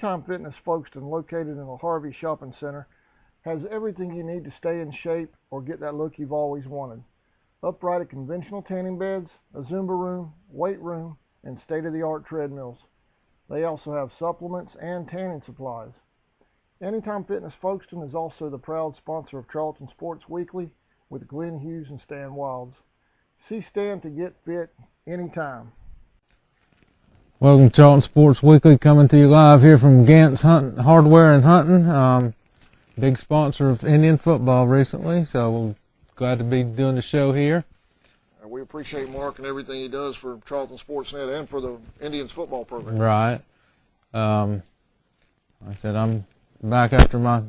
Anytime Fitness Folkestone, located in the Harvey Shopping Center, has everything you need to stay in shape or get that look you've always wanted. Upright and conventional tanning beds, a Zumba room, weight room, and state-of-the-art treadmills. They also have supplements and tanning supplies. Anytime Fitness Folkestone is also the proud sponsor of Charlton Sports Weekly with Glenn Hughes and Stan Wilds. See Stan to get fit anytime. Welcome to Charlton Sports Weekly, coming to you live here from Gantt's Hardware and Hunting. Big sponsor of Indian football recently, so we're glad to be doing the show here. We appreciate Mark and everything he does for Charlton Sportsnet and for the Indians football program. Right. Like I said, I'm back after my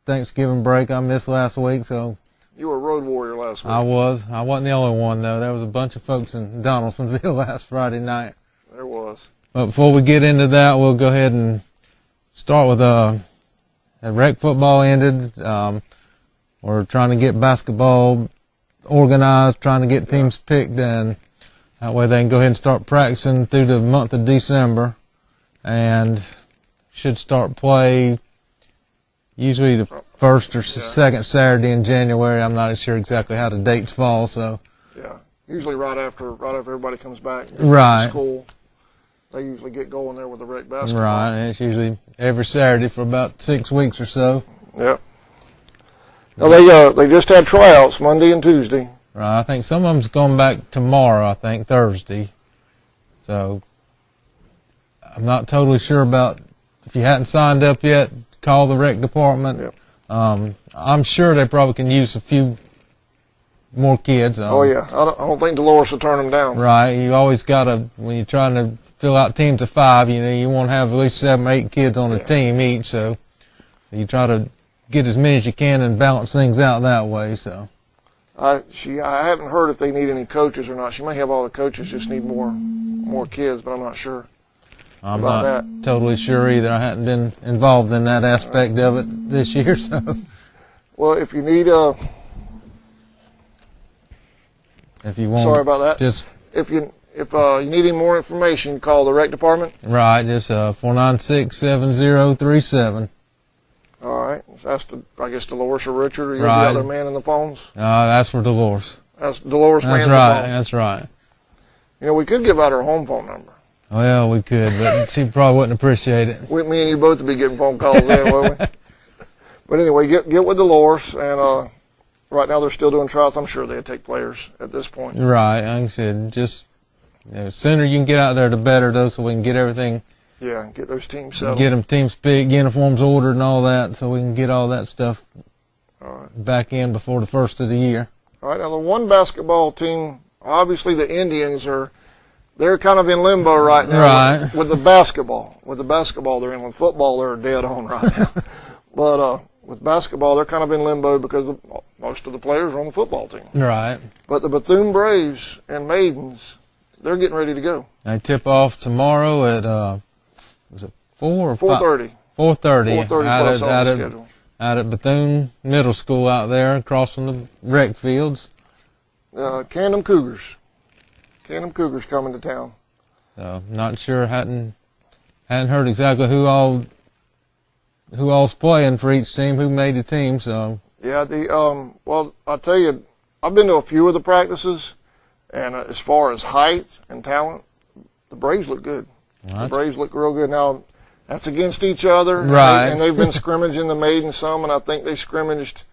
Thanksgiving break. I missed last week, so. You were a road warrior last week. I was. I wasn't the only one, though. There was a bunch of folks in Donaldsonville last Friday night. There was. But before we get into that, we'll go ahead and start with rec football ended. We're trying to get basketball organized, trying to get teams picked, and that way they can go ahead and start practicing through the month of December, and should start play usually the first or second Saturday in January. I'm not sure exactly how the dates fall, so. Yeah, usually right after everybody comes back from school. They usually get going there with the rec basketball. Right, and it's usually every Saturday for about 6 weeks or so. Yep. Now they just had tryouts Monday and Tuesday. Right, I think some of them's going back tomorrow, I think Thursday. So I'm not totally sure about, if you hadn't signed up yet, call the rec department. Yep. I'm sure they probably can use a few more kids. Oh yeah, I don't think Dolores will turn them down. Right, you always gotta, when you're trying to fill out teams of 5, you want to have at least 7 or 8 kids on a team each, so you try to get as many as you can and balance things out that way. So I haven't heard if they need any coaches or not. She may have all the coaches, just need more kids, but I'm not sure. I'm not totally sure either. I hadn't been involved in that aspect of it this year. So, well, if you need if you want, sorry about that. Just if you need any more information, call the rec department. Right, just 496-7037. All right, that's I guess Dolores or Richard, or you're Right. the other man in the phones. That's for Dolores. That's Dolores. That's man right. in the phone. That's right. You know, we could give out her home phone number. Well, we could, but she probably wouldn't appreciate it. Me and you both would be getting phone calls then, wouldn't we? But anyway, get with Dolores, and right now they're still doing trials. I'm sure they'd take players at this point. Right, like I said, just sooner you can get out there, the better, though, so we can get everything. Yeah, get those teams settled. Get them teams picked, uniforms ordered, and all that, so we can get all that stuff back in before the first of the year. All right, now the one basketball team, obviously the Indians they're kind of in limbo right now. Right. With the basketball. With the basketball they're in. With football, they're dead on right now. But with basketball, they're kind of in limbo because most of the players are on the football team. Right. But the Bethune Braves and Maidens, they're getting ready to go. They tip off tomorrow at, was it 4 or 4:30. 4:30. 4:30 out at Bethune Middle School out there, across from the rec fields. Camden Cougars. Camden Cougars coming to town. Not sure, hadn't heard exactly who all's playing for each team, who made the team. So yeah, well, I'll tell you, I've been to a few of the practices, and as far as height and talent, the Braves look good. The Braves look real good. Now, that's against each other, right? And they've been scrimmaging the Maidens some, and I think they scrimmaged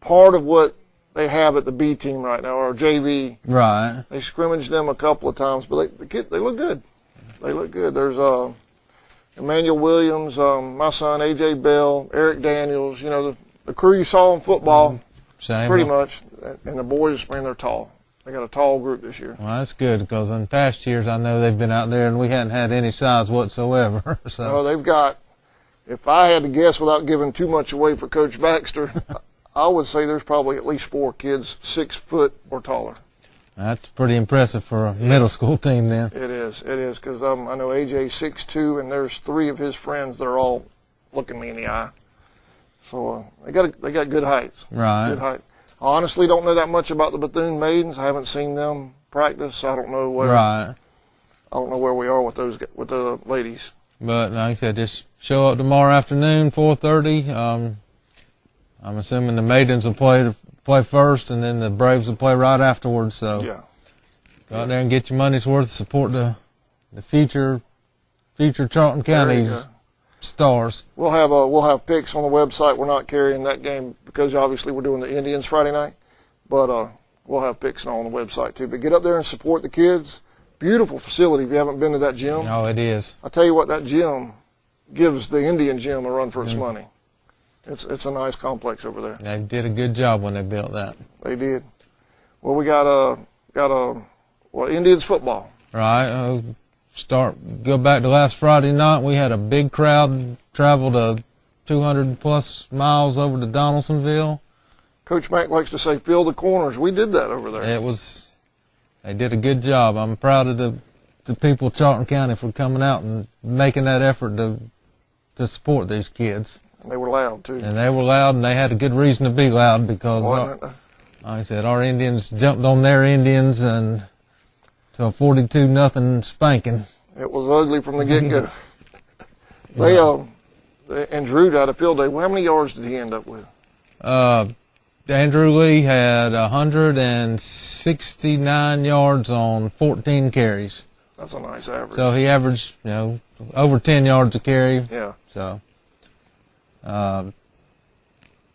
part of what they have at the B team right now, or JV. Right. They scrimmaged them a couple of times, but they look good. They look good. There's Emmanuel Williams, my son AJ Bell, Eric Daniels. You know the crew you saw in football, pretty much. And the boys, man, they're tall. They got a tall group this year. Well, that's good because in past years I know they've been out there and we hadn't had any size whatsoever. So. No, they've got. If I had to guess without giving too much away for Coach Baxter, I would say there's probably at least 4 kids 6 foot or taller. That's pretty impressive for a middle school team then. It is, because I know AJ's 6'2", and there's 3 of his friends that are all looking me in the eye. So they got good heights. Right. Good height. I honestly don't know that much about the Bethune Maidens. I haven't seen them practice. I don't know where. Right. I don't know where we are with the ladies. But like I said, just show up tomorrow afternoon, 4:30. I'm assuming the Maidens will play first, and then the Braves will play right afterwards. So Yeah. go out there and get your money's worth. Support the future Charlton County stars. We'll have picks on the website. We're not carrying that game because obviously we're doing the Indians Friday night, but we'll have picks on the website too. But get up there and support the kids. Beautiful facility. If you haven't been to that gym, Oh, it is. I tell you what, that gym gives the Indian gym a run for its money. It's a nice complex over there. They did a good job when they built that. They did. Well, we got Indians football. Right. Go back to last Friday night. We had a big crowd, traveled 200 plus miles over to Donaldsonville. Coach Mack likes to say, fill the corners. We did that over there. They did a good job. I'm proud of the people of Charlton County for coming out and making that effort to support these kids. And they were loud, too. And they were loud, and they had a good reason to be loud because, like I said, our Indians jumped on their Indians and to a 42-0 spanking. It was ugly from the get-go. And Drew had a field day. Well, how many yards did he end up with? Andrew Lee had 169 yards on 14 carries. That's a nice average. So he averaged, over 10 yards a carry. Yeah. So,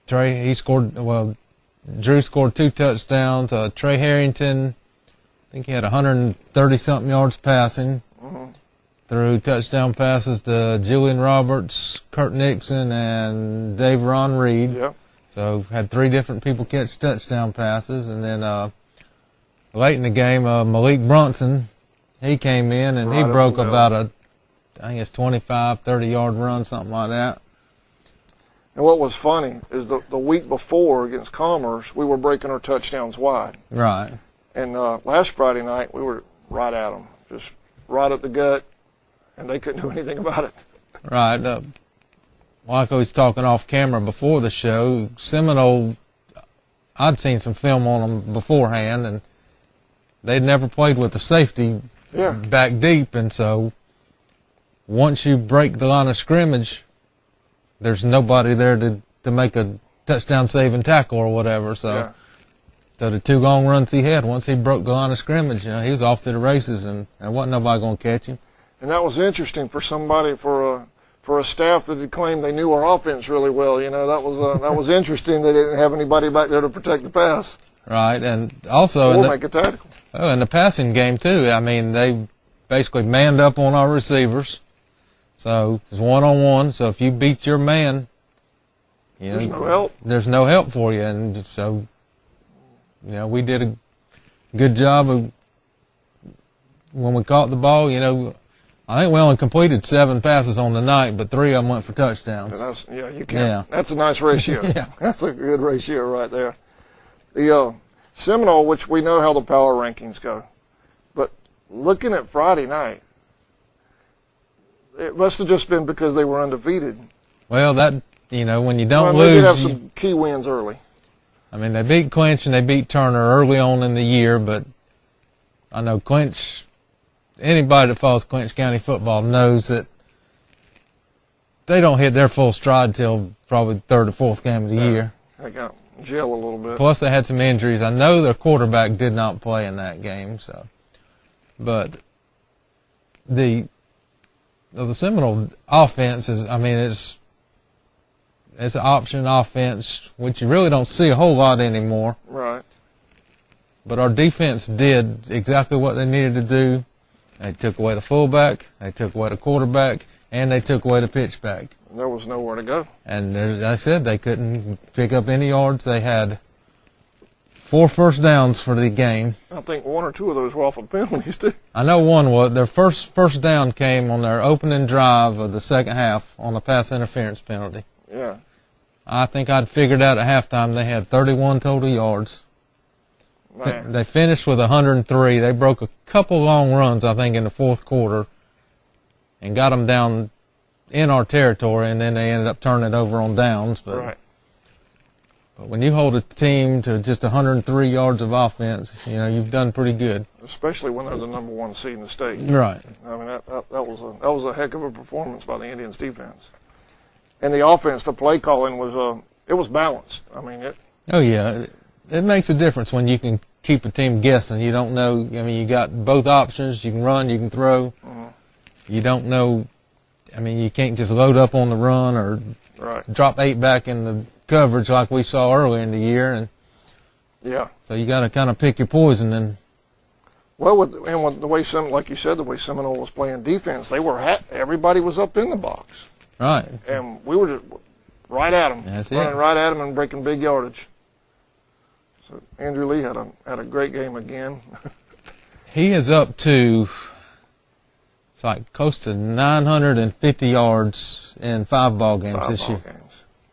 Drew scored 2 touchdowns. Trey Harrington, I think he had 130-something yards passing. Mm-hmm. Threw touchdown passes to Julian Roberts, Kurt Nixon, and Dave Ron Reed. Yeah. So had 3 different people catch touchdown passes. And then late in the game, Malik Brunson, he came in and he broke about I think it's 25, 30-yard run, something like that. And what was funny is the week before against Commerce, we were breaking our touchdowns wide. Right. And last Friday night, we were right at them, just right up the gut, and they couldn't do anything about it. Right. Like I was talking off camera before the show, Seminole, I'd seen some film on them beforehand, and they'd never played with a safety back deep, and so once you break the line of scrimmage, there's nobody there to make a touchdown saving tackle or whatever. So, so the 2 long runs he had, once he broke the line of scrimmage, he was off to the races, and wasn't nobody going to catch him. And that was interesting for somebody, for a staff that had claimed they knew our offense really well. That was interesting. They didn't have anybody back there to protect the pass. Right, and also make a tackle. Oh, in the passing game too. I mean, they basically manned up on our receivers. So it's 1-on-1. So if you beat your man, there's no help. There's no help for you, and so we did a good job of when we caught the ball. I think we only completed 7 passes on the night, but 3 of them went for touchdowns. You can. Yeah. That's a nice ratio. That's a good ratio right there. The Seminole, which we know how the power rankings go, but looking at Friday night, it must have just been because they were undefeated. Well, when you don't lose, they did have some key wins early. I mean, they beat Clinch and they beat Turner early on in the year, but I know Clinch. Anybody that follows Clinch County football knows that they don't hit their full stride till probably the 3rd or 4th game of the year. They got gel a little bit. Plus, they had some injuries. I know their quarterback did not play in that game, but the Seminole offense is, it's an option offense, which you really don't see a whole lot anymore. Right. But our defense did exactly what they needed to do. They took away the fullback, they took away the quarterback, and they took away the pitchback. There was nowhere to go. And as I said, they couldn't pick up any yards. They had 4 first downs for the game. I think 1 or 2 of those were off of penalties, too. I know one was. Their first down came on their opening drive of the second half on a pass interference penalty. Yeah. I think I'd figured out at halftime they had 31 total yards. Man. They finished with 103. They broke a couple long runs, I think, in the 4th quarter and got them down in our territory, and then they ended up turning it over on downs. But when you hold a team to just 103 yards of offense, you've done pretty good. especially when they're the #1 seed in the state. Right. I mean, that was a heck of a performance by the Indians defense. And the offense, the play calling it was balanced. I mean, Oh, yeah. It makes a difference when you can keep a team guessing. You don't know. I mean, you got both options. You can run, you can throw. You don't know. I mean, you can't just load up on the run or drop 8 back in the coverage like we saw earlier in the year. And yeah. So you got to kind of pick your poison. And well, with the way like you said, the way Seminole was playing defense, everybody was up in the box. Right. And we were just right at them, running right at them and breaking big yardage. So Andrew Lee had a great game again. He is up to, it's like close to 950 yards in 5 ball games this year.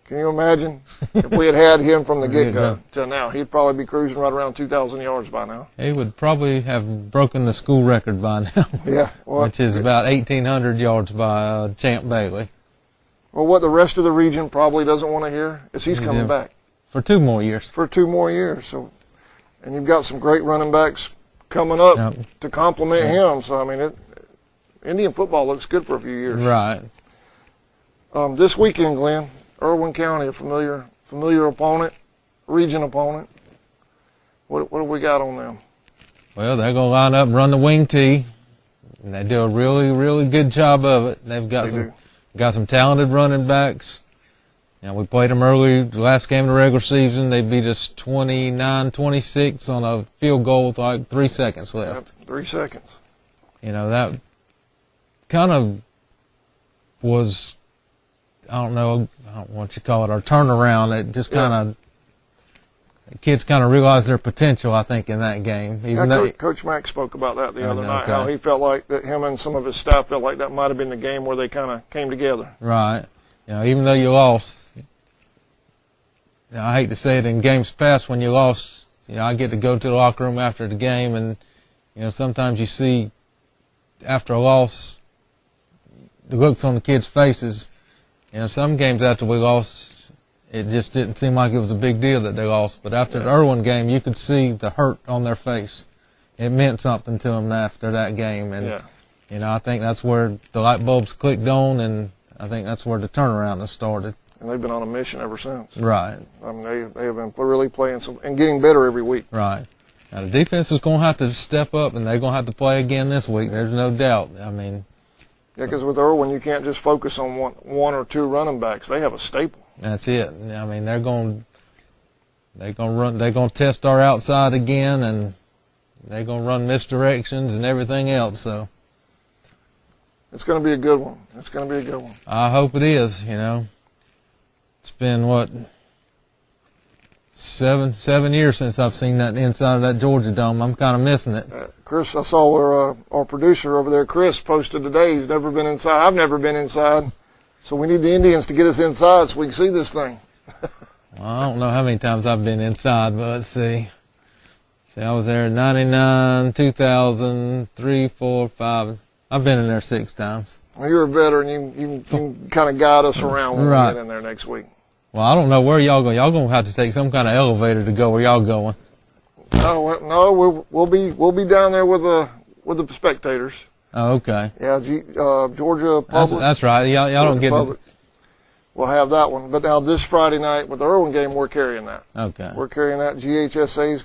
Can you imagine if we had him from the get-go till now? He'd probably be cruising right around 2,000 yards by now. He would probably have broken the school record by now. Yeah. Well, which is about 1,800 yards by Champ Bailey. Well, what the rest of the region probably doesn't want to hear is he's coming back. For 2 more years. For 2 more years. So, and you've got some great running backs coming up to complement him. So, I mean, Indian football looks good for a few years. Right. This weekend, Glenn, Irwin County, a familiar opponent, region opponent. What have we got on them? Well, they're going to line up and run the wing tee, and they do a really, really good job of it. They've got some talented running backs. We played them early, the last game of the regular season. They beat us 29-26 on a field goal with like 3 seconds left. 3 seconds. That kind of was, I don't know what you call it, our turnaround. It just kind of, the kids kind of realized their potential, I think, in that game. Coach Mack spoke about that the other night, how he felt like that him and some of his staff felt like that might have been the game where they kind of came together. Right. Even though you lost, I hate to say it, in games past when you lost, I get to go to the locker room after the game, and, sometimes you see after a loss, the looks on the kids' faces. Some games after we lost, it just didn't seem like it was a big deal that they lost. But after the Irwin game, you could see the hurt on their face. It meant something to them after that game. And, I think that's where the light bulbs clicked on, and I think that's where the turnaround has started. And they've been on a mission ever since. Right. I mean, they have been really playing and getting better every week. Right. Now, the defense is going to have to step up, and they're going to have to play again this week. There's no doubt. I mean. Yeah, because with Irwin, you can't just focus on one or 2 running backs. They have a staple. That's it. I mean, they're going to test our outside again, and they're going to run misdirections and everything else. So. It's going to be a good one. It's going to be a good one. I hope it is. It's been, 7 years since I've seen that inside of that Georgia Dome. I'm kind of missing it. Chris, I saw our producer over there, Chris, posted today. He's never been inside. I've never been inside. So we need the Indians to get us inside so we can see this thing. Well, I don't know how many times I've been inside, but let's see. I was there in 99, 2000, 3, 4, 5. I've been in there 6 times. Well, you're a veteran. You can kind of guide us around when we get in there next week. Well, I don't know where y'all go. Y'all going to have to take some kind of elevator to go where y'all going. No, we'll be down there with the spectators. Oh, okay. Yeah, Georgia Public. That's right. Y'all don't get it. We'll have that one. But now this Friday night with the Irwin game, we're carrying that. Okay. We're carrying that. GHSA's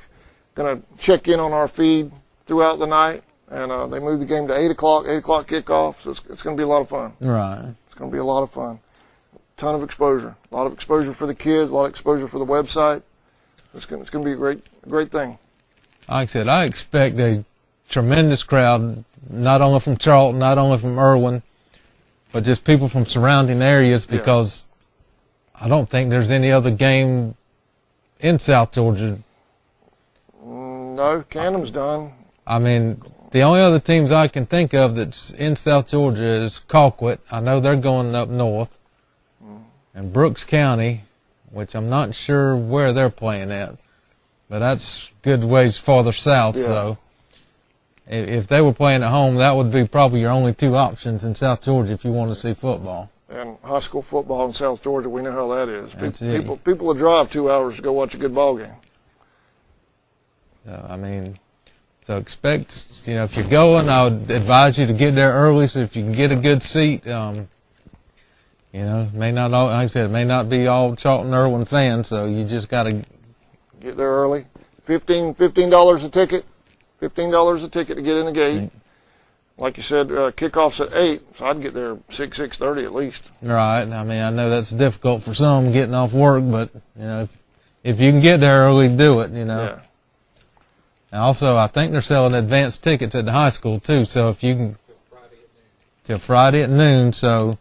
going to check in on our feed throughout the night, and they moved the game to 8 o'clock kickoff, so it's going to be a lot of fun. Right. It's going to be a lot of fun. Ton of exposure. A lot of exposure for the kids, a lot of exposure for the website. It's going to be a great thing. Like I said, I expect a tremendous crowd, not only from Charlton, not only from Irwin, but just people from surrounding areas, because I don't think there's any other game in South Georgia. No, Camden's done. I mean, the only other teams I can think of that's in South Georgia is Colquitt. I know they're going up north. And Brooks County, which I'm not sure where they're playing at. But that's good ways farther south, so if they were playing at home, that would be probably your only 2 options in South Georgia if you want to see football. And high school football in South Georgia, we know how that is. That's people will drive 2 hours to go watch a good ball game. I mean, So expect, if you're going, I would advise you to get there early so if you can get a good seat. May not all, like I said, it may not be all Charlton Irwin fans, so you just got to get there early. $15 a ticket. $15 a ticket to get in the gate. Like you said, kickoff's at 8, so I'd get there 6:30 at least. Right. I mean, I know that's difficult for some getting off work, but if you can get there early, do it. Yeah. And also, I think they're selling advanced tickets at the high school too. So if you can, till Friday at noon. So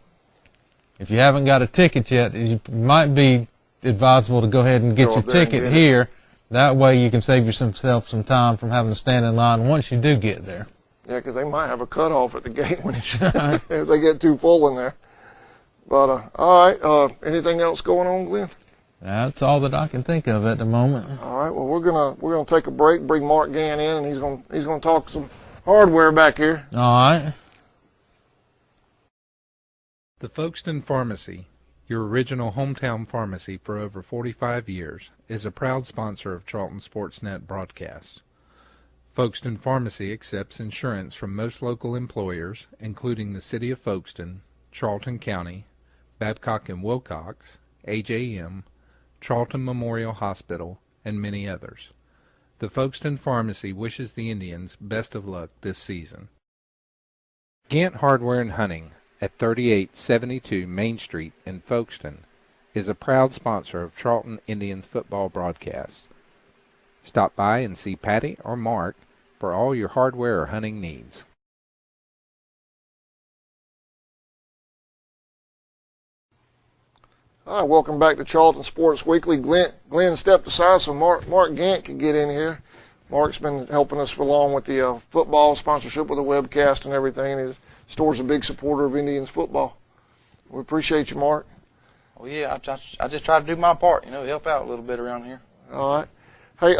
if you haven't got a ticket yet, it might be advisable to go ahead and get your ticket here. That way, you can save yourself some time from having to stand in line once you do get there. Yeah, because they might have a cutoff at the gate when if they get too full in there. But all right, anything else going on, Glenn? That's all that I can think of at the moment. All right, well we're gonna take a break, bring Mark Gantt in, and he's gonna talk some hardware back here. All right. The Folkestone Pharmacy, your original hometown pharmacy for over 45 years, is a proud sponsor of Charlton Sportsnet broadcasts. Folkestone Pharmacy accepts insurance from most local employers, including the City of Folkestone, Charlton County, Babcock and Wilcox, AJM, Charlton Memorial Hospital, and many others. The Folkestone Pharmacy wishes the Indians best of luck this season. Gantt Hardware and Hunting at 3872 Main Street in Folkestone is a proud sponsor of Charlton Indians football broadcasts. Stop by and see Patty or Mark for all your hardware or hunting needs. All right, welcome back to Charlton Sports Weekly. Glenn stepped aside so Mark Gantt could get in here. Mark's been helping us along with the football sponsorship with the webcast and everything. His store's a big supporter of Indians football. We appreciate you, Mark. Well, yeah, I just try to do my part, help out a little bit around here. All right. Hey,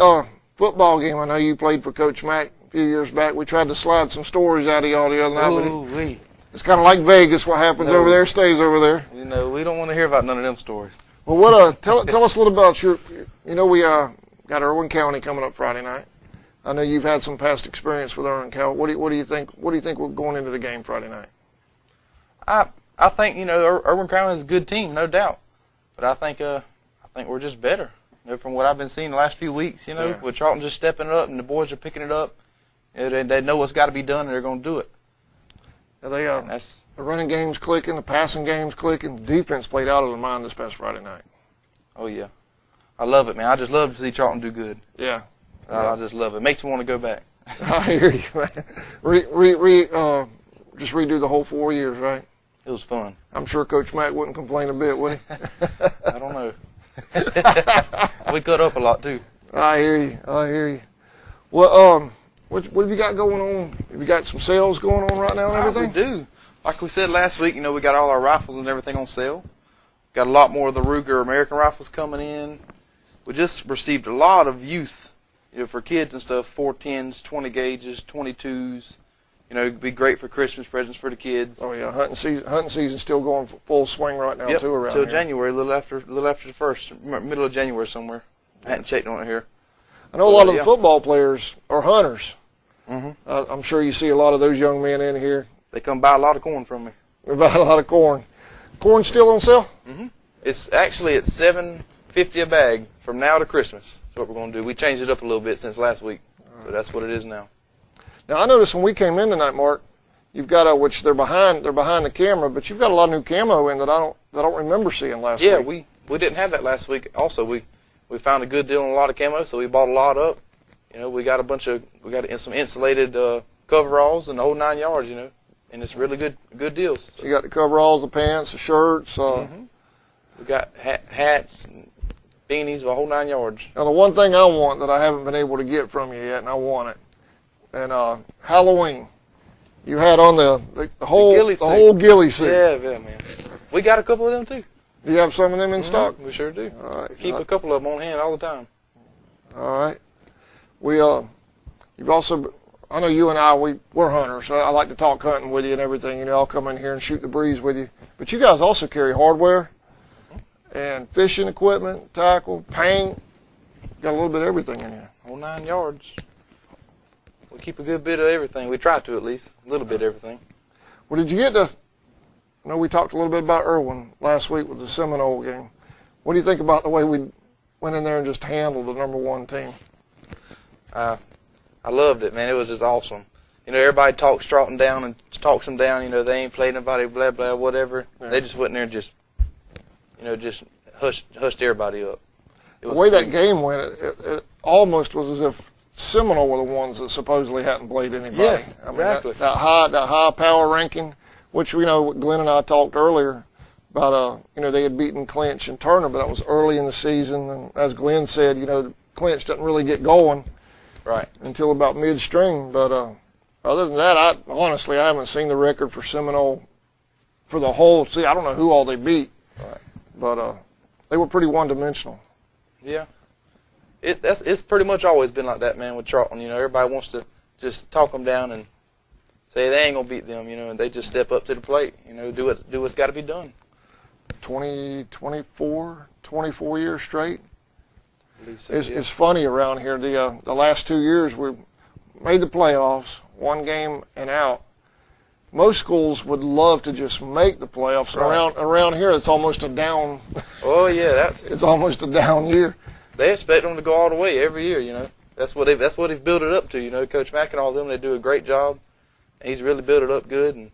football game. I know you played for Coach Mack a few years back. We tried to slide some stories out of y'all the other night, but it's kind of like Vegas. What happens over there stays over there. We don't want to hear about none of them stories. Well, tell us a little about your. We got Irwin County coming up Friday night. I know you've had some past experience with Irwin County. What do you think? What do you think we're going into the game Friday night? I think Irwin County is a good team, no doubt. But I think we're just better. From what I've been seeing the last few weeks, with Charlton just stepping it up and the boys are picking it up. They know what's got to be done and they're going to do it. The running game's clicking, the passing game's clicking. The defense played out of their mind this past Friday night. Oh, yeah. I love it, man. I just love to see Charlton do good. Yeah. I just love it. It makes me want to go back. I hear you, man. Just redo the whole 4 years, right? It was fun. I'm sure Coach Mack wouldn't complain a bit, would he? I don't know. We cut up a lot, too. I hear you. Well, what have you got going on? Have you got some sales going on right now and everything? We do. Like we said last week, we got all our rifles and everything on sale. Got a lot more of the Ruger American rifles coming in. We just received a lot of youth, for kids and stuff, 410s, 20 gauges, 22s. It'd be great for Christmas presents for the kids. Oh yeah, hunting season's still going full swing right now too around till here. January, a little after the first, middle of January somewhere. I hadn't checked on it here. I know a lot of the football players are hunters. Mm-hmm. I'm sure you see a lot of those young men in here. They come buy a lot of corn from me. They buy a lot of corn. Corn still on sale? Mm-hmm. It's actually at $7.50 a bag from now to Christmas. That's what we're going to do. We changed it up a little bit since last week, so that's what it is now. Now I noticed when we came in tonight, Mark, you've got which they're behind the camera, but you've got a lot of new camo in that I don't remember seeing last week. Yeah, we didn't have that last week. Also, we found a good deal on a lot of camo, so we bought a lot up. We got some insulated coveralls and the whole 9 yards, and it's really good deals. So you got the coveralls, the pants, the shirts. We got hats, and beanies, the whole 9 yards. Now the one thing I want that I haven't been able to get from you yet, and I want it, and Halloween, you had on the whole ghillie suit. Yeah, man. We got a couple of them too. Do you have some of them in stock? We sure do. All right. Keep a couple of them on hand all the time. All right. You've also, I know you and we're hunters. So I like to talk hunting with you and everything. I'll come in here and shoot the breeze with you. But you guys also carry hardware and fishing equipment, tackle, paint. Got a little bit of everything in here. Whole 9 yards. we keep a good bit of everything. We try to, at least a little bit of everything. Well, did you get to? I know we talked a little bit about Irwin last week with the Seminole game. What do you think about the way we went in there and just handled the #1 team? I loved it, man. It was just awesome. You know, everybody talks Charlton down and talks them down. You know, they ain't played nobody, blah, blah, whatever. Yeah. They just went in there and just, you know, just hushed everybody up. The way that game went, it almost was as if Seminole were the ones that supposedly hadn't played anybody. Yeah, I mean, exactly. That high power ranking, which, you know, Glenn and I talked earlier about, you know, they had beaten Clinch and Turner, but that was early in the season. And as Glenn said, you know, Clinch doesn't really get going until about midstream. But other than that, I haven't seen the record for Seminole for the whole. See, I don't know who all they beat, but they were pretty one-dimensional. Yeah, it's pretty much always been like that, man. With Charlton, you know, everybody wants to just talk them down and say they ain't gonna beat them, you know, and they just step up to the plate, you know, do what's got to be done. 24 years straight. So, it's funny around here. The last 2 years we made the playoffs, one game and out. Most schools would love to just make the playoffs. Right. Around here, it's almost a down. Oh yeah, it's almost a down year. They expect them to go all the way every year. You know, that's what they've built it up to. You know, Coach Mack and all them, they do a great job. And he's really built it up good. And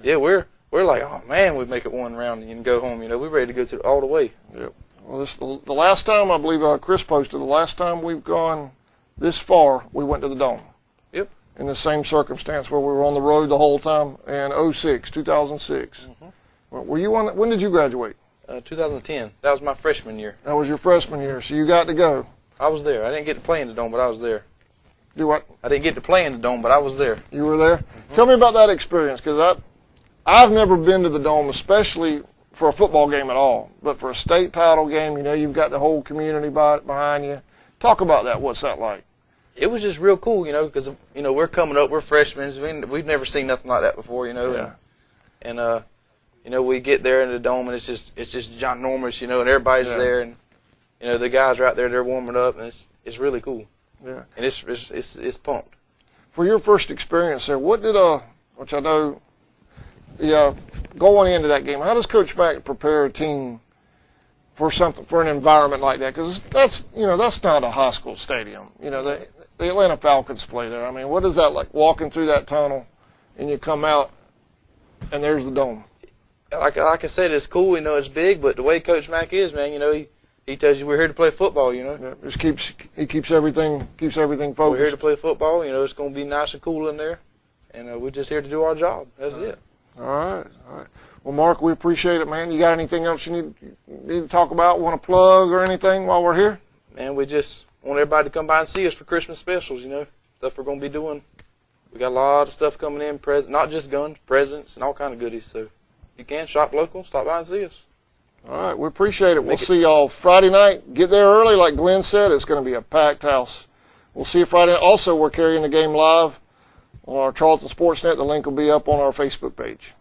yeah, we're like, oh man, we make it one round and go home. You know, we're ready to go all the way. Yep. Well, the last time I believe Chris posted, the last time we've gone this far, we went to the Dome. Yep. In the same circumstance where we were on the road the whole time in 2006. Mm-hmm. Were you on? When did you graduate? 2010. That was my freshman year. That was your freshman year, so you got to go. I was there. I didn't get to play in the Dome, but I was there. Do what? I didn't get to play in the Dome, but I was there. You were there? Mm-hmm. Tell me about that experience, because I've never been to the Dome, especially for a football game at all. But for a state title game, you know, you've got the whole community behind you. Talk about that. What's that like? It was just real cool, you know, because, you know, we're coming up, we're freshmen, we've never seen nothing like that before, you know, yeah. and you know, we get there in the Dome and it's just ginormous, you know, and everybody's there, and you know, the guys are out there, they're warming up, and it's really cool, yeah, and it's pumped. For your first experience there, what did which I know, going into that game, how does Coach Mack prepare a team for an environment like that? Because that's not a high school stadium, you know. The Atlanta Falcons play there. I mean, what is that like, walking through that tunnel and you come out and there's the Dome? Like I said, it's cool, you know, it's big, but the way Coach Mack is, man, you know, he tells you we're here to play football, you know. Yeah, he keeps everything focused. We're here to play football, you know, it's going to be nice and cool in there, and we're just here to do our job. That's it. All right. Well, Mark, we appreciate it, man. You got anything else you need to talk about, want to plug or anything while we're here? Man, we just want everybody to come by and see us for Christmas specials, you know, stuff we're going to be doing. We got a lot of stuff coming in, not just guns, presents, and all kind of goodies. So if you can, shop local, stop by and see us. All right, we appreciate it. We'll see y'all Friday night. Get there early, like Glenn said. It's going to be a packed house. We'll see you Friday night. Also, we're carrying the game live on our Charlton Sportsnet. The link will be up on our Facebook page.